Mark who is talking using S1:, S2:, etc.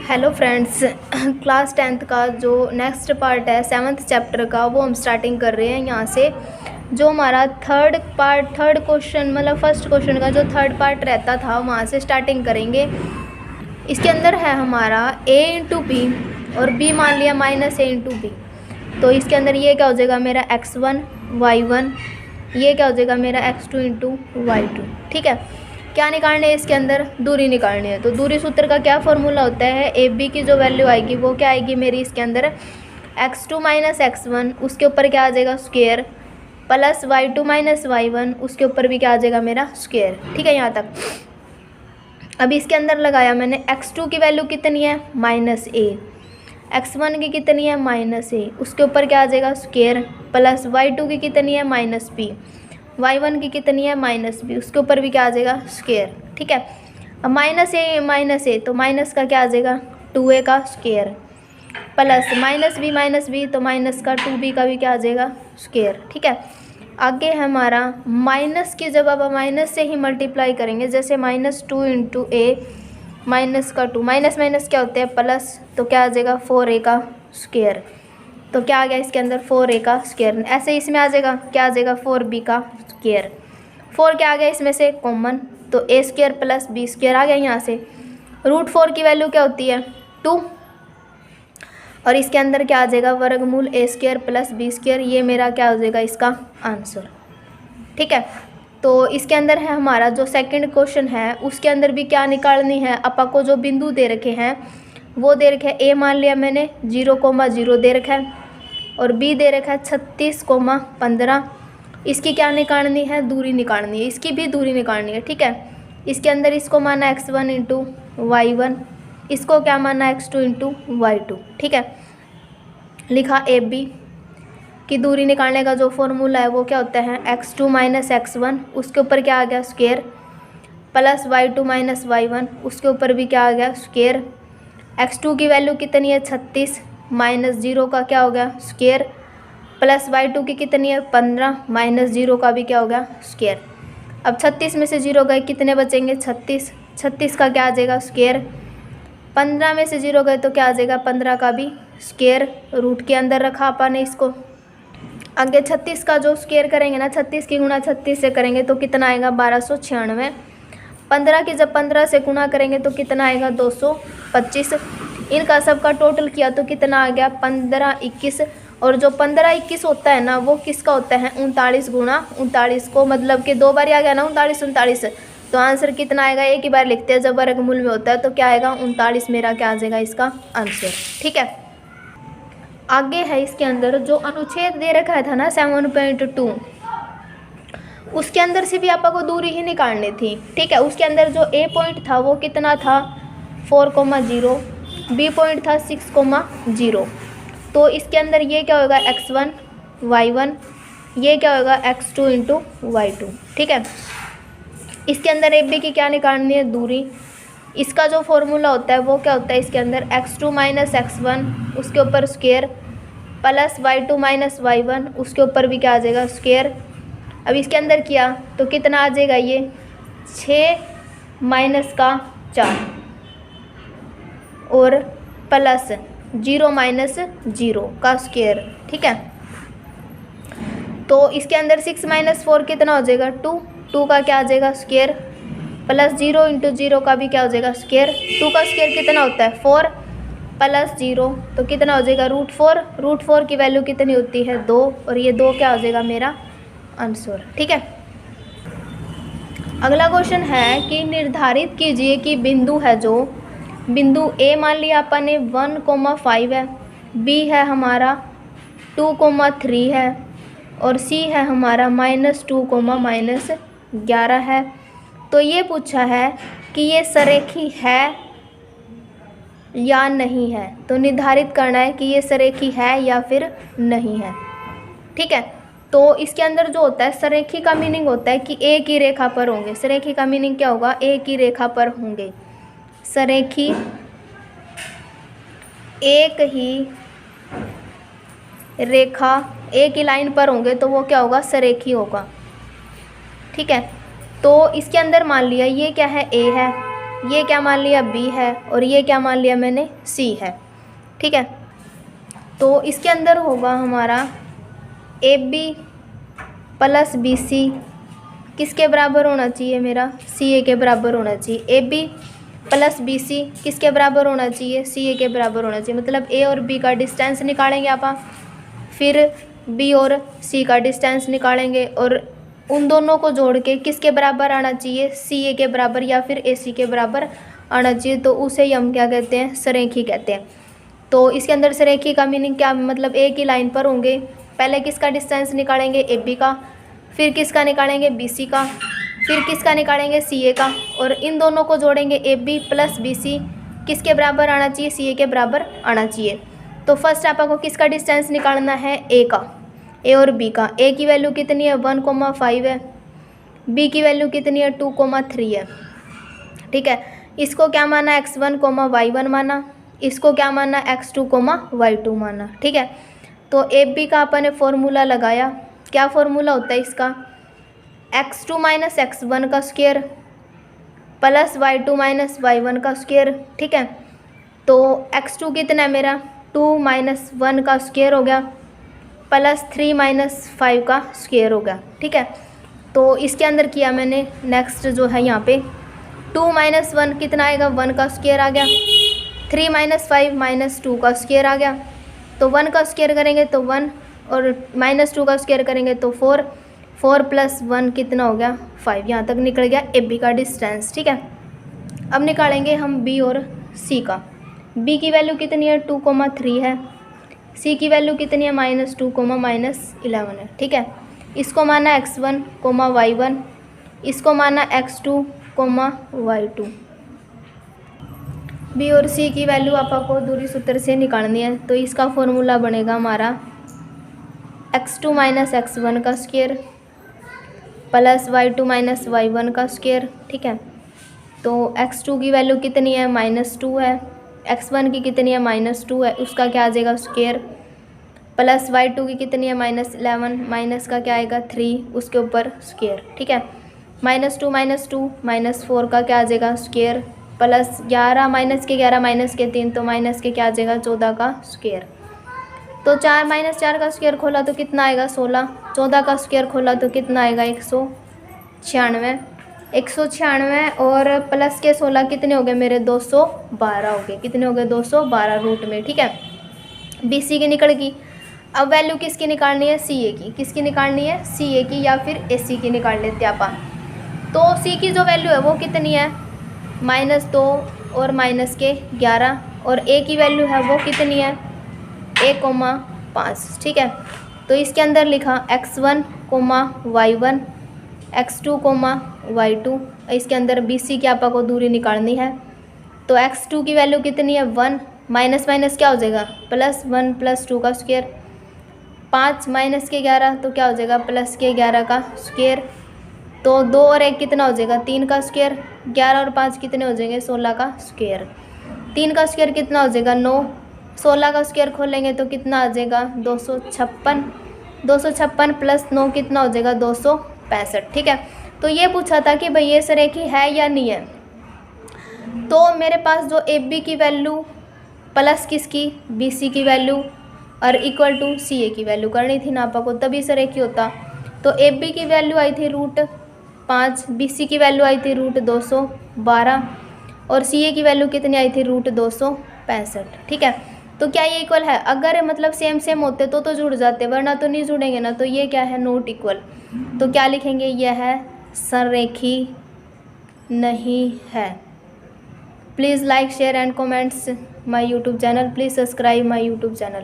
S1: Hello friends, class 10th का जो next part है 7th चैप्टर का वो हम स्टार्टिंग कर रहे हैं यहाँ से। जो हमारा थर्ड क्वेश्चन मतलब फर्स्ट क्वेश्चन का जो थर्ड पार्ट रहता था वहाँ से स्टार्टिंग करेंगे। इसके अंदर है हमारा a इंटू बी और b मान लिया माइनस a इंटू बी। तो इसके अंदर ये क्या हो जाएगा मेरा x1 y1, ये क्या हो जाएगा मेरा x2 इंटू y2। ठीक है, क्या निकालने है इसके अंदर? दूरी निकालनी है। तो दूरी सूत्र का क्या फॉर्मूला होता है? ए बी की जो वैल्यू आएगी वो क्या आएगी मेरी इसके अंदर x2 माइनस x1, उसके ऊपर क्या आ जाएगा square, plus y2 minus y1, उसके ऊपर भी क्या आ जाएगा मेरा स्क्वायर। ठीक है, यहाँ तक। अभी इसके अंदर लगाया मैंने x2 की वैल्यू कितनी है माइनस a, x1 की कितनी है माइनस a, उसके ऊपर क्या आ जाएगा स्क्वायर, प्लस y2 की कितनी है माइनस b, y1 की कितनी है माइनस बी, उसके ऊपर भी क्या आ जाएगा स्क्वायर। ठीक है, अब माइनस ए तो माइनस का क्या आ जाएगा 2a का स्क्वायर, प्लस माइनस बी तो माइनस का 2b का भी क्या आ जाएगा स्क्वायर। ठीक है, आगे हमारा माइनस की जब आप माइनस से ही मल्टीप्लाई करेंगे, जैसे -2 इंटू ए माइनस का 2, माइनस माइनस क्या होते हैं प्लस, तो क्या आ जाएगा 4a का स्क्वायर। तो क्या आ गया इसके अंदर 4a का स्क्वायर। ऐसे ही इसमें आ जाएगा क्या आ जाएगा 4b का स्क्वायर। 4 क्या आ गया इसमें से कॉमन, तो a square plus b square आ गया यहाँ से। √4 की वैल्यू क्या होती है 2, और इसके अंदर क्या आ जाएगा वर्गमूल a square plus b square. ये मेरा क्या हो जाएगा इसका आंसर। ठीक है, तो इसके अंदर है हमारा जो सेकंड क्वेश्चन है उसके अंदर भी क्या निकालनी है। आपा को जो बिंदु दे रखे हैं वो दे रखे हैं, a मान लिया मैंने 0,0 दे रखा है और b दे रखा है 36,15। इसकी क्या निकालनी है? दूरी निकालनी है, इसकी भी दूरी निकालनी है। ठीक है, इसके अंदर इसको माना x1 इंटू y1, इसको क्या माना x2 इंटू y2। ठीक है, लिखा ab की दूरी निकालने का जो फॉर्मूला है वो क्या होता है x2 माइनस x1, उसके ऊपर क्या आ गया square, plus y2 minus y1, उसके ऊपर भी क्या आ गया स्क्वायर। x2 की वैल्यू कितनी है 36, माइनस 0 का क्या हो गया स्क्वायर, प्लस y2 की कितनी है 15, माइनस 0 का भी क्या हो गया स्क्वायर। अब 36 में से 0 गए कितने बचेंगे 36, 36 का क्या आ जाएगा स्क्वायर, 15 में से 0 गए तो क्या आ जाएगा 15 का भी स्क्वायर। रूट के अंदर रखा अपन ने इसको। आगे 36 का जो स्क्वायर करेंगे ना, 36 की गुणा 36 से करेंगे तो कितना आएगा 1296। 15 की जब 15 से गुणा करेंगे तो कितना आएगा 225। इनका सबका टोटल किया तो कितना आ गया 1521। और जो 1521 होता है ना वो किसका होता है 39 गुणा 39 को, मतलब कि 2 बार आ गया ना 39 तो आंसर कितना आएगा, एक ही बार लिखते हैं जब वर्गमूल में होता है तो क्या आएगा 39 मेरा क्या आ जाएगा इसका आंसर। ठीक है, आगे है इसके अंदर जो अनुच्छेद दे रखा था ना 7.2, उसके अंदर से भी आपको दूरी ही निकालनी थी। ठीक है, उसके अंदर जो a पॉइंट था वो कितना था 4,0, b पॉइंट था 6,0। तो इसके अंदर ये क्या होगा x1 y1, ये क्या होगा x2 इंटू y2। ठीक है, इसके अंदर ए बी की क्या निकालनी है दूरी। इसका जो फॉर्मूला होता है वो क्या होता है इसके अंदर x2 माइनस x1, उसके ऊपर square, plus y2 minus y1, उसके ऊपर भी क्या आ जाएगा स्क्वायर। अब इसके अंदर किया तो कितना आ जाएगा ये 6 माइनस का 4 और प्लस 0 माइनस 0 का स्क्वायर। ठीक है, तो इसके अंदर 6 माइनस 4 कितना हो जाएगा 2 का क्या आ जाएगा स्क्वायर, प्लस 0 इंटू 0 का भी क्या हो जाएगा स्क्वायर। 2 का स्क्वायर कितना होता है 4, प्लस 0 तो कितना हो जाएगा √4 की वैल्यू कितनी होती है 2, और ये 2 क्या हो जाएगा मेरा आंसर। ठीक है, अगला क्वेश्चन है कि निर्धारित कीजिए कि बिंदु है जो बिंदु A मान लिया अपन ने 1,5 है, B है हमारा 2,3 है और C है हमारा -2, -11 है। तो ये पूछा है कि ये सरेखी है या नहीं है, तो निर्धारित करना है कि ये सरेखी है या फिर नहीं है। ठीक है, तो इसके अंदर जो होता है सरेखी का मीनिंग होता है कि एक ही रेखा पर होंगे। सरेखी का मीनिंग क्या होगा, एक ही रेखा पर होंगे। सरेखी एक ही रेखा एक ही लाइन पर होंगे तो वो क्या होगा सरेखी होगा। ठीक है, तो इसके अंदर मान लिया ये क्या है A है, ये क्या मान लिया B है और ये क्या मान लिया मैंने C है, ठीक है। तो इसके अंदर होगा हमारा AB प्लस BC किसके बराबर होना चाहिए, मेरा CA के बराबर होना चाहिए। AB प्लस BC किसके बराबर होना चाहिए, CA के बराबर होना चाहिए। मतलब A और B का डिस्टेंस निकालेंगे आप, फिर B और C का डिस्टेंस निकालेंगे और उन दोनों को जोड़ के किसके बराबर आना चाहिए, CA के बराबर या फिर AC के बराबर आना चाहिए। तो उसे ही हम क्या कहते हैं, सरेखी कहते हैं। तो इसके अंदर सरेखी का मीनिंग क्या, मतलब एक ही लाइन पर होंगे। पहले किसका डिस्टेंस निकालेंगे, AB का, फिर किसका निकालेंगे, BC का, फिर किसका निकालेंगे, CA का, और इन दोनों को जोड़ेंगे। AB प्लस BC किसके बराबर आना चाहिए, CA के बराबर आना चाहिए। तो फर्स्ट आपको किसका डिस्टेंस निकालना है, A का, A और B का। A की वैल्यू कितनी है 1,5 है, B की वैल्यू कितनी है 2,3 है, ठीक है। इसको क्या माना, x1, y1 माना, इसको क्या माना, x2, y2 माना, ठीक है। तो AB का अपन ने फॉर्मूला लगाया, क्या फॉर्मूला होता है इसका, x2 माइनस x1 का square plus y2 minus y1 का स्क्वायर, ठीक है। तो x2 कितना है मेरा 2 माइनस 1 का स्क्वायर हो गया प्लस 3 माइनस 5 का स्क्वायर हो गया, ठीक है। तो इसके अंदर किया मैंने, नेक्स्ट जो है यहाँ पे 2 माइनस 1 कितना आएगा, 1 का स्क्वायर आ गया, 3 माइनस 5 माइनस 2 का स्क्वायर आ गया। तो 1 का स्क्वायर करेंगे तो 1 और माइनस 2 का स्क्वायर करेंगे तो 4, 4 प्लस 1 कितना हो गया 5। यहाँ तक निकल गया AB का डिस्टेंस, ठीक है। अब निकालेंगे हम B और C का। B की वैल्यू कितनी है 2,3 है, C की वैल्यू कितनी है -2, -11 है, ठीक है। इसको माना x1, y1, इसको माना x2, y2। B और C की वैल्यू आपको दूरी सूत्र से निकालनी है। तो इसका फॉर्मूला बनेगा हमारा x2 माइनस x1 का square plus y2 minus y1 का स्क्वायर, ठीक है। तो x2 की वैल्यू कितनी है -2 है, x1 की कितनी है -2 है, उसका क्या आ जाएगा स्क्वायर, प्लस y2 की कितनी है -11, माइनस का क्या आएगा 3, उसके ऊपर स्क्वायर, ठीक है। -2 -4 का क्या आ जाएगा स्क्वायर, प्लस 11 माइनस के 11 माइनस के 3, तो माइनस के क्या आ जाएगा 14 का स्क्वायर। तो 4 माइनस 4 का स्क्वायर खोला तो कितना आएगा 16, 14 का स्क्वायर खोला तो कितना आएगा 196, 196 और प्लस के 16 कितने हो गए मेरे 212 हो गए, कितने हो गए 212 रूट में, ठीक है। BC की निकल गई। अब वैल्यू किसकी निकालनी है, CA की। किसकी निकालनी है, CA की या फिर AC की निकाल लेते हैं अपन। तो C की जो वैल्यू है वो कितनी है -2 और माइनस के 11, और A की वैल्यू है वो कितनी है 1,5, ठीक है। तो इसके अंदर लिखा x1, y1, x2, y2। इसके अंदर BC की आपको दूरी निकालनी है। तो x2 की वैल्यू कितनी है 1, माइनस माइनस क्या हो जाएगा +1 + 2 का स्क्वायर, 5 माइनस के 11 तो क्या हो जाएगा प्लस के 11 का स्क्वायर। तो 2 और 1 कितना हो जाएगा 3 का स्क्वायर, 11 और 5 कितने हो जाएंगे 16 का स्क्वायर, 3 का स्क्वायर कितना हो जाएगा 9, 16 का स्क्वायर खोलेंगे तो कितना आ जाएगा 256, 256 + 9 कितना हो जाएगा 265, ठीक है। तो ये पूछा था कि भाई ये सरेखी है या नहीं है। तो मेरे पास जो AB की वैल्यू प्लस किसकी BC की वैल्यू और इक्वल टू CA की वैल्यू करनी थी नापा को, तभी सरेखी होता। तो AB की वैल्यू आई थी √5, BC की वैल्यू आई थी √212 और CA की वैल्यू कितनी आई थी √265, ठीक है। तो क्या ये इक्वल है, अगर मतलब सेम सेम होते तो जुड़ जाते, वरना तो नहीं जुड़ेंगे ना। तो ये क्या है नॉट इक्वल, तो क्या लिखेंगे यह है सरेखी नहीं है। Please like share and comments my YouTube channel, please subscribe my YouTube channel.